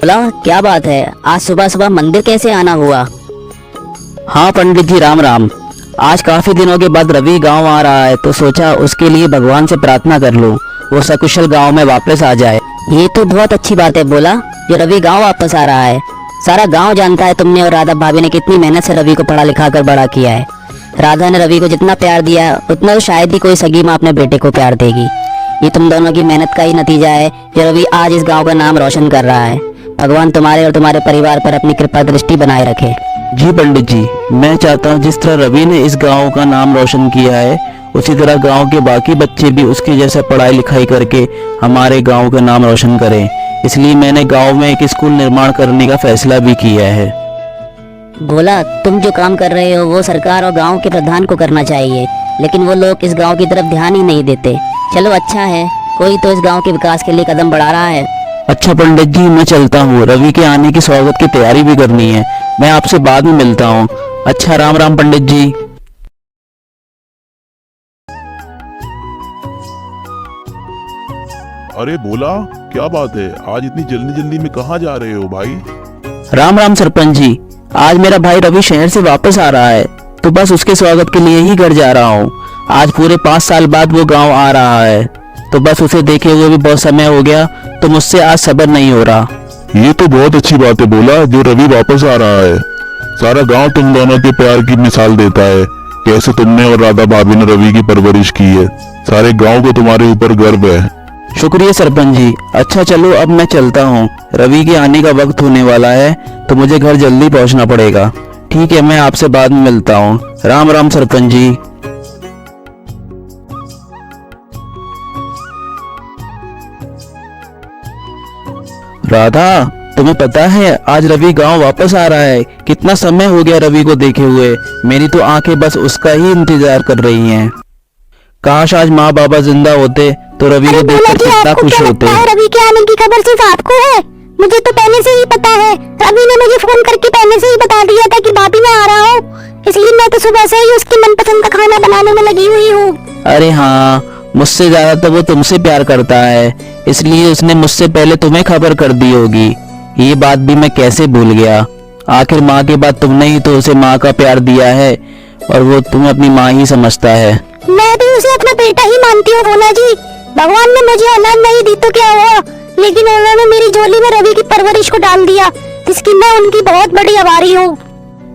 बोला क्या बात है, आज सुबह सुबह मंदिर कैसे आना हुआ? हाँ पंडित जी, राम राम। आज काफी दिनों के बाद रवि गांव आ रहा है तो सोचा उसके लिए भगवान से प्रार्थना कर लूं, वो सकुशल गांव में वापस आ जाए। ये तो बहुत अच्छी बात है बोला, जो रवि गांव वापस आ रहा है। सारा गांव जानता है तुमने और राधा भाभी ने कितनी मेहनत से रवि को पढ़ा लिखा कर बड़ा किया है। राधा ने रवि को जितना प्यार दिया है उतना तो शायद ही कोई सगी माँ अपने बेटे को प्यार देगी। ये तुम दोनों की मेहनत का ही नतीजा है जो रवि आज इस गांव का नाम रोशन कर रहा है। भगवान तुम्हारे और तुम्हारे परिवार पर अपनी कृपा दृष्टि बनाए रखे। जी पंडित जी, मैं चाहता हूँ जिस तरह रवि ने इस गांव का नाम रोशन किया है उसी तरह गांव के बाकी बच्चे भी उसके जैसा पढ़ाई लिखाई करके हमारे गांव का नाम रोशन करें। इसलिए मैंने गांव में एक स्कूल निर्माण करने का फैसला भी किया है। बोला तुम जो काम कर रहे हो वो सरकार और गांव के प्रधान को करना चाहिए, लेकिन वो लोग इस गांव की तरफ ध्यान ही नहीं देते। चलो अच्छा है, कोई तो इस गांव के विकास के लिए कदम बढ़ा रहा है। अच्छा पंडित जी, मैं चलता हूँ, रवि के आने की स्वागत की तैयारी भी करनी है। मैं आपसे बाद में मिलता हूँ। अच्छा, राम राम पंडित जी। अरे बोला, क्या बात है, आज इतनी जल्दी जल्दी में कहाँ जा रहे हो भाई? राम राम सरपंच जी, आज मेरा भाई रवि शहर से वापस आ रहा है तो बस उसके स्वागत के लिए ही घर जा रहा हूँ। आज पूरे 5 साल बाद वो गांव आ रहा है तो बस उसे देखे हुए भी बहुत समय हो गया, तो मुझसे आज सब्र नहीं हो रहा। ये तो बहुत अच्छी बात है बोला, जो रवि वापस आ रहा है। सारा गांव तुम दोनों के प्यार की मिसाल देता है, कैसे तुमने और राधा भाभी ने रवि की परवरिश की है। सारे गांव को तुम्हारे ऊपर गर्व है। शुक्रिया सरपंच जी। अच्छा चलो, अब मैं चलता हूँ, रवि के आने का वक्त होने वाला है तो मुझे घर जल्दी पहुँचना पड़ेगा। ठीक है, मैं आपसे बाद में मिलता हूँ। राम राम सरपंच जी। राधा, तुम्हें पता है आज रवि गांव वापस आ रहा है? कितना समय हो गया रवि को देखे हुए। मेरी तो आंखें बस उसका ही इंतजार कर रही हैं। काश आज माँ बाबा जिंदा होते तो रवि को देखकर कितना खुश होते। रवि के आने की खबर सिर्फ आपको है? मुझे तो पहले से ही पता है। रवि ने मुझे फोन करके पहले से ही बता दिया था कि भाभी मैं आ रहा हूँ, इसलिए मैं तो सुबह से ही उसकी मनपसंद का खाना बनाने में लगी हुई हूँ। अरे हाँ, मुझसे ज्यादा तो वो तुमसे प्यार करता है, इसलिए उसने मुझसे पहले तुम्हें खबर कर दी होगी। ये बात भी मैं कैसे भूल गया। आखिर माँ के बाद तुमने ही तो उसे माँ का प्यार दिया है और वो तुम्हें अपनी माँ ही समझता है। मैं भी उसे अपना बेटा ही मानती हूँ भोला जी। भगवान ने मुझे औलाद नहीं दी तो क्या हुआ, लेकिन उन्होंने मेरी झोली में रवि की परवरिश को डाल दिया, जिसकी मैं उनकी बहुत बड़ी आभारी हूँ।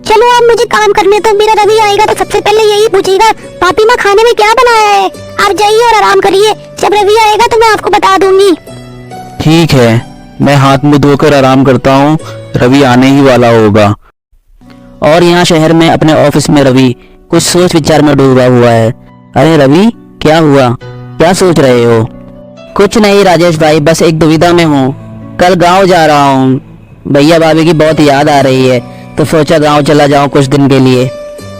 चलो आप मुझे काम करने तो, मेरा रवि आएगा तो सबसे पहले यही पूछेगा पापी माँ खाने में क्या बनाया है। आप जाइए और आराम करिए, जब रवि आएगा तो मैं आपको बता दूंगी। ठीक है, मैं हाथ मुंह धोकर आराम करता हूँ, रवि आने ही वाला होगा। और यहाँ शहर में अपने ऑफिस में रवि कुछ सोच विचार में डूबा हुआ है। अरे रवि, क्या हुआ, क्या सोच रहे हो? कुछ नहीं राजेश भाई, बस एक दुविधा में हूँ। कल गांव जा रहा हूँ, भैया भाभी की बहुत याद आ रही है तो सोचा गांव चला जाऊं कुछ दिन के लिए।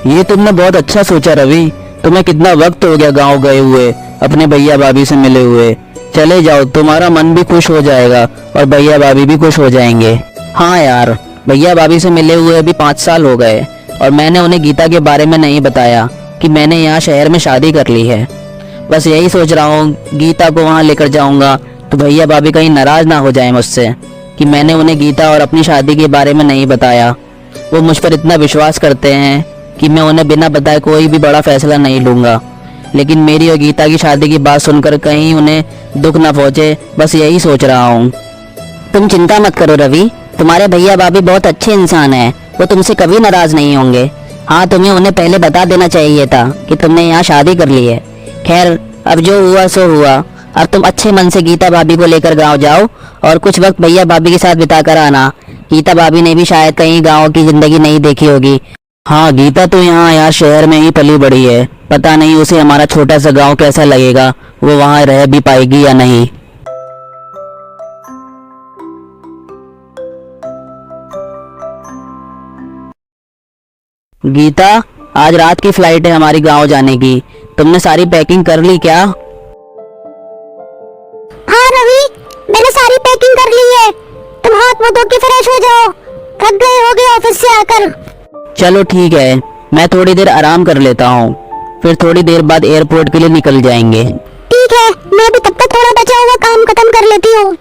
ये तुमने बहुत अच्छा सोचा रवि, तुम्हें कितना वक्त हो गया गांव गए हुए, अपने भैया भाभी से मिले हुए। चले जाओ, तुम्हारा मन भी खुश हो जाएगा और भैया भाभी भी खुश हो जाएंगे। हाँ यार, भैया भाभी से मिले हुए अभी 5 साल हो गए और मैंने उन्हें गीता के बारे में नहीं बताया कि मैंने यहाँ शहर में शादी कर ली है। बस यही सोच रहा हूँ, गीता को वहाँ लेकर जाऊँगा तो भैया भाभी कहीं नाराज ना हो जाए मुझसे कि मैंने उन्हें गीता और अपनी शादी के बारे में नहीं बताया। वो मुझ पर इतना विश्वास करते हैं कि मैं उन्हें बिना बताए कोई भी बड़ा फैसला नहीं लूँगा, लेकिन मेरी और गीता की शादी की बात सुनकर कहीं उन्हें दुख ना पहुँचे, बस यही सोच रहा हूँ। तुम चिंता मत करो रवि, तुम्हारे भैया भाभी बहुत अच्छे इंसान हैं, वो तुमसे कभी नाराज नहीं होंगे। हाँ, तुम्हें उन्हें पहले बता देना चाहिए था कि तुमने यहाँ शादी कर ली है। खैर, अब जो हुआ सो हुआ। अब तुम अच्छे मन से गीता भाभी को लेकर गांव जाओ और कुछ वक्त भैया भाभी के साथ बिता कर आना। गीता भाभी ने भी शायद कहीं गांव की जिंदगी नहीं देखी होगी। हाँ, गीता तो यहाँ शहर में ही पली बड़ी है, पता नहीं उसे हमारा छोटा सा गांव कैसा लगेगा, वो वहाँ रह भी पाएगी या नहीं। गीता, आज रात की फ्लाइट है हमारी गांव जाने की, तुमने सारी पैकिंग कर ली क्या? हाँ रवि, मैंने सारी पैकिंग कर ली है। तुम हाथ मुंह धो के फ्रेश हो जाओ, थक गए होगे ऑफिस से आकर। चलो ठीक है, मैं थोड़ी देर आराम कर लेता हूँ, फिर थोड़ी देर बाद एयरपोर्ट के लिए निकल जाएंगे। ठीक है, मैं भी तब तक थोड़ा बचा हुआ काम खत्म कर लेती हूँ।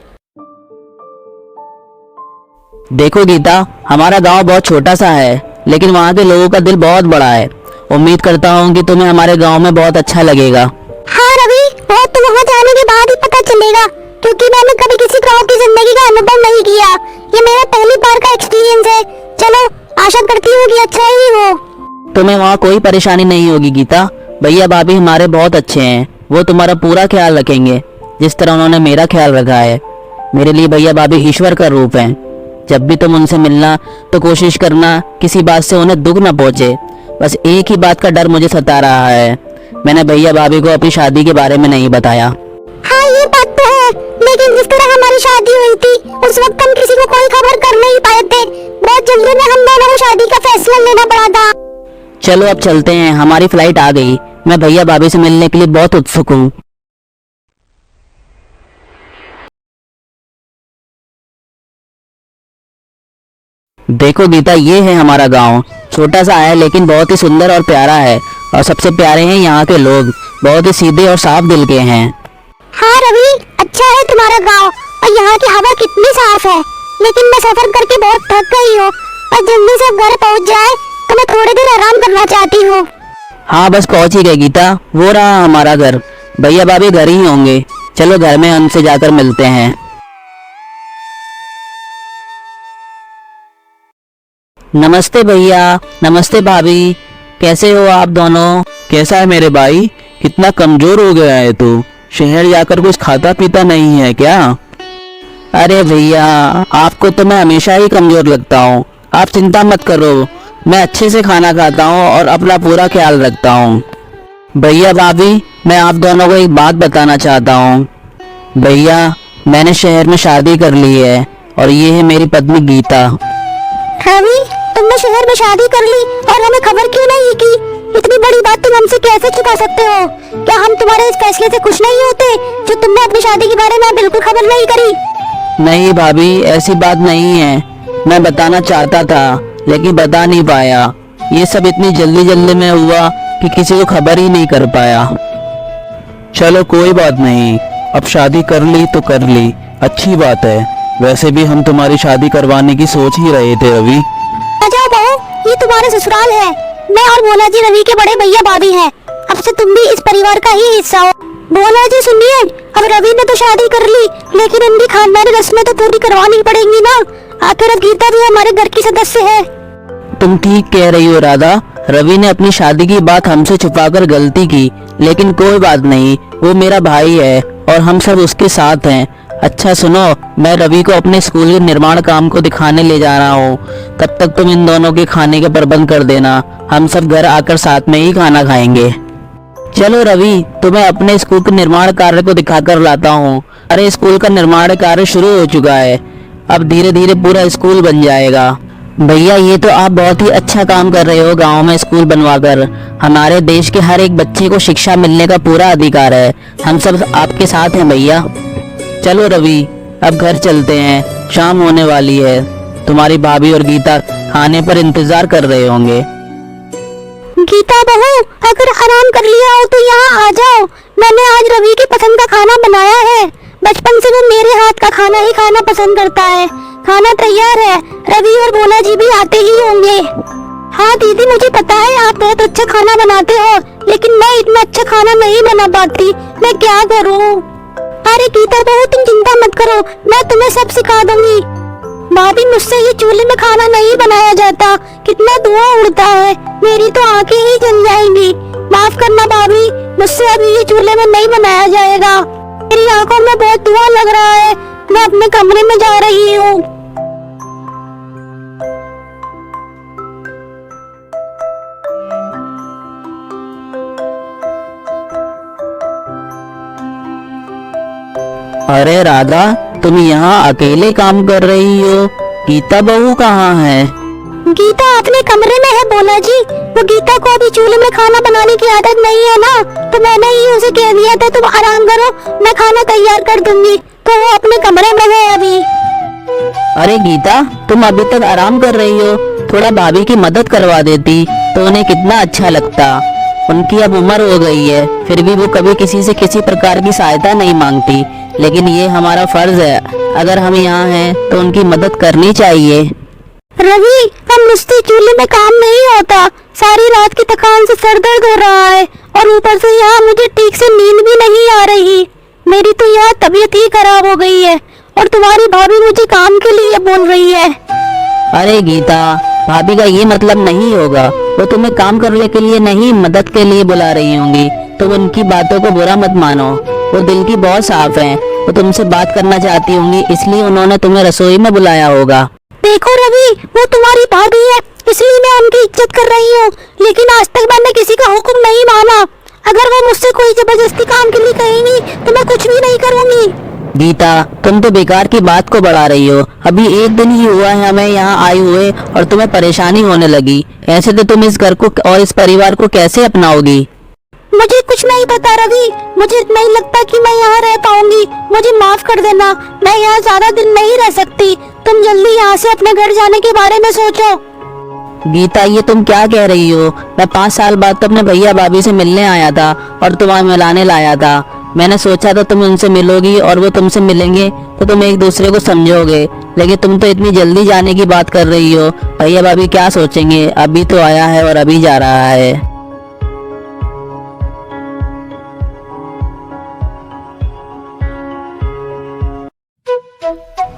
देखो गीता, हमारा गांव बहुत छोटा सा है, लेकिन वहाँ के लोगों का दिल बहुत बड़ा है। उम्मीद करता हूँ कि तुम्हें हमारे गांव में बहुत अच्छा लगेगा। हाँ रवि, वो तो वहाँ जाने के बाद ही पता चलेगा, क्योंकि मैंने कभी किसी गांव की जिंदगी का अनुभव नहीं किया। ये मेरा पहली बार का एक्सपीरियंस है। चलो, आशा करती हूँ कि अच्छा ही हो। तुम्हें वहाँ कोई परेशानी नहीं होगी गीता। भैया भाभी हमारे बहुत अच्छे हैं, वो तुम्हारा पूरा ख्याल रखेंगे, जिस तरह उन्होंने मेरा ख्याल रखा है। मेरे लिए भैया भाभी ईश्वर का रूप हैं। जब भी तुम उनसे मिलना तो कोशिश करना किसी बात से उन्हें दुख न पहुंचे। बस एक ही बात का डर मुझे सता रहा है, मैंने भैया भाभी को अपनी शादी के बारे में नहीं बताया। हाँ ये बात तो है, लेकिन जिस तरह हमारी शादी हुई थी उस वक्त हम किसी को कोई खबर कर नहीं पाए थे। बहुत जल्दी में हम दोनों को शादी का फैसला लेना पड़ा था। चलो अब चलते हैं, हमारी फ्लाइट आ गई। मैं भैया भाभी से मिलने के लिए बहुत उत्सुक हूँ। देखो गीता, ये है हमारा गांव। छोटा सा है लेकिन बहुत ही सुंदर और प्यारा है, और सबसे प्यारे हैं यहाँ के लोग, बहुत ही सीधे और साफ दिल के हैं। हाँ रवि, अच्छा है तुम्हारा गांव, और यहाँ की हवा कितनी साफ है। लेकिन मैं सफर करके बहुत थक गई हूँ, और जल्दी से घर पहुँच जाए तो मैं थोड़ी देर आराम करना चाहती हूँ। हाँ बस पहुंच ही गए गीता, वो रहा हमारा घर। भैया भाभी घर ही होंगे। चलो घर में उनसे जाकर मिलते हैं। नमस्ते भैया, नमस्ते भाभी, कैसे हो आप दोनों? कैसा है मेरे भाई? कितना कमजोर हो गया है तू? शहर जाकर कुछ खाता पीता नहीं है क्या? अरे भैया, आपको तो मैं हमेशा ही कमजोर लगता हूँ। आप चिंता मत करो, मैं अच्छे से खाना खाता हूँ और अपना पूरा ख्याल रखता हूँ। भैया भाभी, मैं आप दोनों को एक बात बताना चाहता हूँ। भैया, मैंने शहर में शादी कर ली है, और ये है मेरी पत्नी गीता। रवि, तुमने शहर में शादी कर ली और हमें खबर क्यों नहीं की? इतनी बड़ी बात तुम हमसे कैसे छुपा सकते हो? क्या हम तुम्हारे इस फैसले से खुश नहीं होते जो तुमने अपनी शादी के बारे में बिल्कुल खबर नहीं करी? नहीं भाभी, ऐसी बात नहीं है। मैं बताना चाहता था लेकिन बता नहीं पाया। ये सब इतनी जल्दी जल्दी में हुआ कि किसी को खबर ही नहीं कर पाया। चलो कोई बात नहीं, अब शादी कर ली तो कर ली, अच्छी बात है। वैसे भी हम तुम्हारी शादी करवाने की सोच ही रहे थे रवि। आ जाओ बहू, ये तुम्हारा ससुराल है। मैं और भोला जी रवि के बड़े भैया भाभी हैं। अब से तुम भी इस परिवार का ही हिस्सा हो। भोला जी सुनिए, अब रवि ने तो शादी कर ली, लेकिन उनकी खानदानी रस्में तो पूरी करवानी पड़ेंगी ना। आखिर अब गीता भी हमारे घर की सदस्य है। तुम ठीक कह रही हो राधा। रवि ने अपनी शादी की बात हमसे छुपाकर गलती की, लेकिन कोई बात नहीं, वो मेरा भाई है और हम सब उसके साथ हैं। अच्छा सुनो, मैं रवि को अपने स्कूल के निर्माण काम को दिखाने ले जा रहा हूँ। तब तक तुम इन दोनों के खाने का प्रबंध कर देना, हम सब घर आकर साथ में ही खाना खाएंगे। चलो रवि, तुम्हें अपने स्कूल के निर्माण कार्य को दिखाकर लाता हूँ। अरे स्कूल का निर्माण कार्य शुरू हो चुका है, अब धीरे धीरे पूरा स्कूल बन जाएगा। भैया, ये तो आप बहुत ही अच्छा काम कर रहे हो गांव में स्कूल बनवाकर। हमारे देश के हर एक बच्चे को शिक्षा मिलने का पूरा अधिकार है। हम सब आपके साथ हैं भैया। चलो रवि, अब घर चलते हैं, शाम होने वाली है। तुम्हारी भाभी और गीता खाने पर इंतजार कर रहे होंगे। गीता बहू, अगर आराम कर लिया हो तो यहाँ आ जाओ। मैंने आज रवि की पसंद का खाना बनाया है। बचपन से वो मेरे हाथ का खाना ही खाना पसंद करता है। खाना तैयार है, रवि और भोला जी भी आते ही होंगे। हाँ दीदी, मुझे पता है आप बहुत अच्छा खाना बनाते हो, लेकिन मैं इतना अच्छा खाना नहीं बना पाती। मैं क्या करूँ? अरे गीता बहू, तुम चिंता मत करो, मैं तुम्हें सब सिखा दूंगी। भाभी, मुझसे ये चूल्हे में खाना नहीं बनाया जाता, कितना धुआं उड़ता है, मेरी तो आंखें ही जल जाएंगी। माफ करना भाभी, मुझसे अभी ये चूल्हे में नहीं बनाया जाएगा। मेरी आंखों में बहुत धुआं लग रहा है, मैं अपने कमरे में जा रही हूँ। अरे राधा, तुम यहाँ अकेले काम कर रही हो? गीता बहू कहाँ है? गीता अपने कमरे में है भोला जी। वो गीता को अभी चूल्हे में खाना बनाने की आदत नहीं है ना, तो मैंने ही उसे कह दिया था तुम आराम करो, मैं खाना तैयार कर दूंगी। तो वो अपने कमरे में है अभी। अरे गीता, तुम अभी तक आराम कर रही हो? थोड़ा भाभी की मदद करवा देती तो उन्हें कितना अच्छा लगता। उनकी अब उम्र हो गई है, फिर भी वो कभी किसी से किसी प्रकार की सहायता नहीं मांगती, लेकिन ये हमारा फर्ज है अगर हम यहाँ हैं तो उनकी मदद करनी चाहिए। रवि, हम नुस्ते चूल्हे में काम नहीं होता। सारी रात की थकान से सर दर्द हो रहा है और ऊपर से यहाँ मुझे ठीक से नींद भी नहीं आ रही। मेरी तो यहाँ तबीयत ही खराब हो गई है और तुम्हारी भाभी मुझे काम के लिए बोल रही है। अरे गीता, भाभी का ये मतलब नहीं होगा। वो तुम्हें काम करने के लिए नहीं, मदद के लिए बुला रही होंगी। तुम उनकी बातों को बुरा मत मानो। वो दिल की बहुत साफ हैं। वो तुमसे बात करना चाहती होंगी, इसलिए उन्होंने तुम्हें रसोई में बुलाया होगा। देखो रवि, वो तुम्हारी भाभी है, इसलिए मैं उनकी इज्जत कर रही हूँ। लेकिन आज तक मैंने किसी का हुक्म नहीं माना। अगर वो मुझसे कोई जबरदस्ती काम के लिए कहेंगी तो मैं कुछ भी नहीं करूँगी। गीता, तुम तो बेकार की बात को बढ़ा रही हो। अभी एक दिन ही हुआ है हमें यहाँ आए हुए और तुम्हें परेशानी होने लगी। ऐसे तो तुम इस घर को और इस परिवार को कैसे अपनाओगी? मुझे कुछ नहीं पता रवि, मुझे नहीं लगता कि मैं यहाँ रह पाऊंगी। मुझे माफ कर देना, मैं यहाँ ज्यादा दिन नहीं रह सकती। तुम जल्दी यहाँ से अपने घर जाने के बारे में सोचो। गीता, ये तुम क्या कह रही हो? मैं 5 साल बाद तो अपने भैया भाभी से मिलने आया था और तुम्हें मिलाने लाया था। मैंने सोचा था तुम उनसे मिलोगी और वो तुमसे मिलेंगे तो तुम एक दूसरे को समझोगे, लेकिन तुम तो इतनी जल्दी जाने की बात कर रही हो। भैया भाभी क्या सोचेंगे? अभी तो आया है और अभी जा रहा है।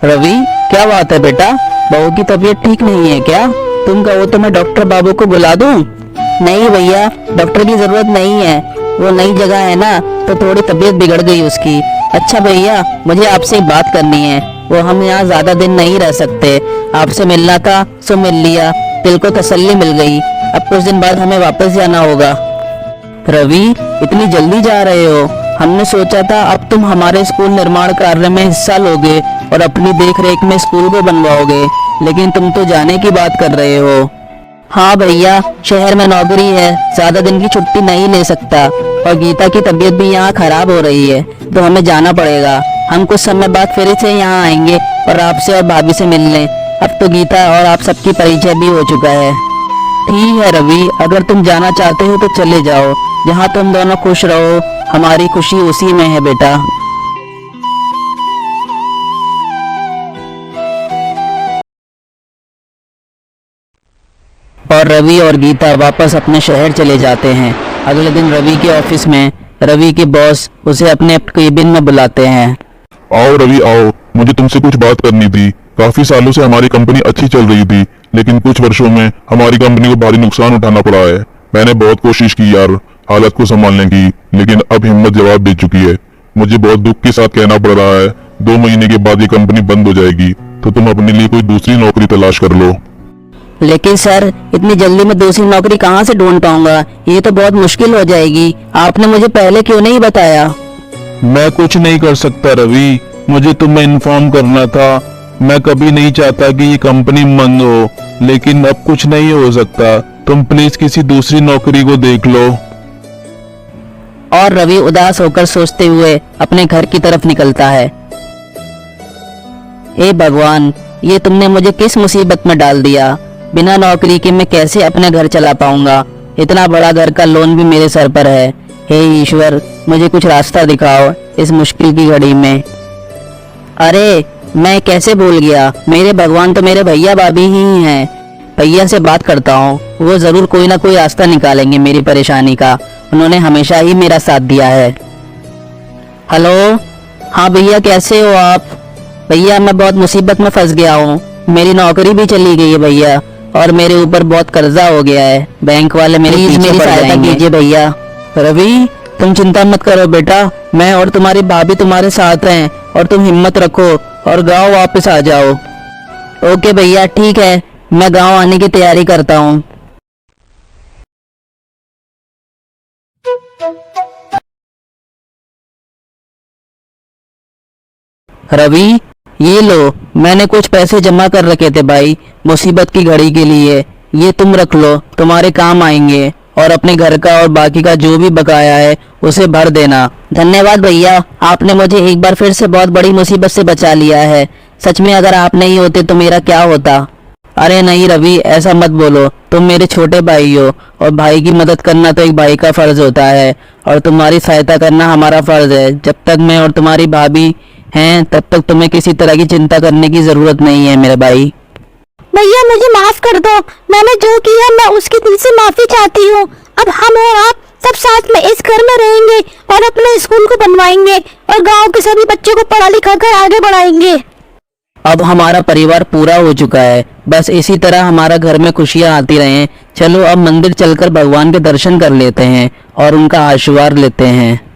रवि, क्या बात है बेटा? बहू की तबीयत ठीक नहीं है क्या? तुम कहो तो मैं डॉक्टर बाबू को बुला दूं? नहीं भैया, डॉक्टर की जरूरत नहीं है। वो नई जगह है ना, तो थोड़ी तबीयत बिगड़ गई उसकी। अच्छा भैया, मुझे आपसे एक बात करनी है। वो हम यहाँ ज्यादा दिन नहीं रह सकते। आपसे मिलना था सो मिल लिया, दिल को तसल्ली मिल गई। अब कुछ दिन बाद हमें वापस जाना होगा। रवि, इतनी जल्दी जा रहे हो? हमने सोचा था अब तुम हमारे स्कूल निर्माण कार्य में हिस्सा लोगे और अपनी देखरेख में स्कूल को बनवाओगे, लेकिन तुम तो जाने की बात कर रहे हो। हाँ भैया, शहर में नौकरी है, ज्यादा दिन की छुट्टी नहीं ले सकता और गीता की तबीयत भी यहाँ खराब हो रही है, तो हमें जाना पड़ेगा। हम कुछ समय बाद फिर से यहाँ आएंगे और आपसे और भाभी से मिलने। अब तो गीता और आप सबकी परिचय भी हो चुका है। ठीक है रवि, अगर तुम जाना चाहते हो तो चले जाओ। जहाँ तुम दोनों खुश रहो, हमारी खुशी उसी में है बेटा। और रवि और गीता वापस अपने शहर चले जाते हैं। अगले दिन रवि के ऑफिस में रवि के बॉस उसे अपने केबिन में बुलाते हैं। आओ रवि आओ, मुझे तुमसे कुछ बात करनी थी। काफी सालों से हमारी कंपनी अच्छी चल रही थी, लेकिन कुछ वर्षों में हमारी कंपनी को भारी नुकसान उठाना पड़ा है। मैंने बहुत कोशिश की यार हालत को संभालने की, लेकिन अब हिम्मत जवाब दे चुकी है। मुझे बहुत दुख के साथ कहना पड़ रहा है, 2 महीने के बाद ये कंपनी बंद हो जाएगी, तो तुम अपने लिए कोई दूसरी नौकरी तलाश कर लो। लेकिन सर, इतनी जल्दी में दूसरी नौकरी कहाँ से ढूंढ पाऊंगा? ये तो बहुत मुश्किल हो जाएगी। आपने मुझे पहले क्यों नहीं बताया? मैं कुछ नहीं कर सकता रवि, मुझे तुम्हें इन्फॉर्म करना था। मैं कभी नहीं चाहता कि ये कंपनी बंद हो, लेकिन अब कुछ नहीं हो सकता। तुम प्लीज किसी दूसरी नौकरी को देख लो। और रवि उदास होकर सोचते हुए अपने घर की तरफ निकलता है। ए भगवान, ये तुमने मुझे किस मुसीबत में डाल दिया? बिना नौकरी के मैं कैसे अपने घर चला पाऊंगा? इतना बड़ा घर का लोन भी मेरे सर पर है। हे ईश्वर, मुझे कुछ रास्ता दिखाओ इस मुश्किल की घड़ी में। अरे, मैं कैसे भूल गया, मेरे भगवान तो मेरे भैया भाभी ही हैं। भैया से बात करता हूँ, वो जरूर कोई ना कोई रास्ता निकालेंगे मेरी परेशानी का। उन्होंने हमेशा ही मेरा साथ दिया है। हेलो, हाँ भैया, कैसे हो आप? भैया, मैं बहुत मुसीबत में फंस गया हूँ। मेरी नौकरी भी चली गई है भैया, और मेरे ऊपर बहुत कर्जा हो गया है। बैंक वाले मेरी सहायता कीजिए भैया। रवि, तुम चिंता मत करो बेटा, मैं और तुम्हारी भाभी तुम्हारे साथ हैं, और तुम हिम्मत रखो और गांव वापस आ जाओ। ओके भैया, ठीक है, मैं गांव आने की तैयारी करता हूँ। रवि, ये लो, मैंने कुछ पैसे जमा कर रखे थे भाई, मुसीबत की घड़ी के लिए। ये तुम रख लो, तुम्हारे काम आएंगे। और अपने घर का और बाकी का जो भी बकाया है उसे भर देना। धन्यवाद भैया, आपने मुझे एक बार फिर से बहुत बड़ी मुसीबत से बचा लिया है। सच में अगर आप नहीं होते तो मेरा क्या होता? अरे नहीं रवि, ऐसा मत बोलो। तुम मेरे छोटे भाई हो, और भाई की मदद करना तो एक भाई का फर्ज होता है, और तुम्हारी सहायता करना हमारा फर्ज है। जब तक मैं और तुम्हारी भाभी हैं, तब तक तुम्हें किसी तरह की चिंता करने की जरूरत नहीं है मेरे भाई। भैया मुझे माफ कर दो, मैंने जो किया मैं उसकी दिल से माफी चाहती हूँ। अब हम और आप सब साथ में इस घर में रहेंगे और अपने स्कूल को बनवाएंगे और गांव के सभी बच्चों को पढ़ा लिखा कर आगे बढ़ाएंगे। अब हमारा परिवार पूरा हो चुका है, बस इसी तरह हमारा घर में खुशियां आती रहें। चलो अब मंदिर चलकर भगवान के दर्शन कर लेते हैं और उनका आशीर्वाद लेते हैं।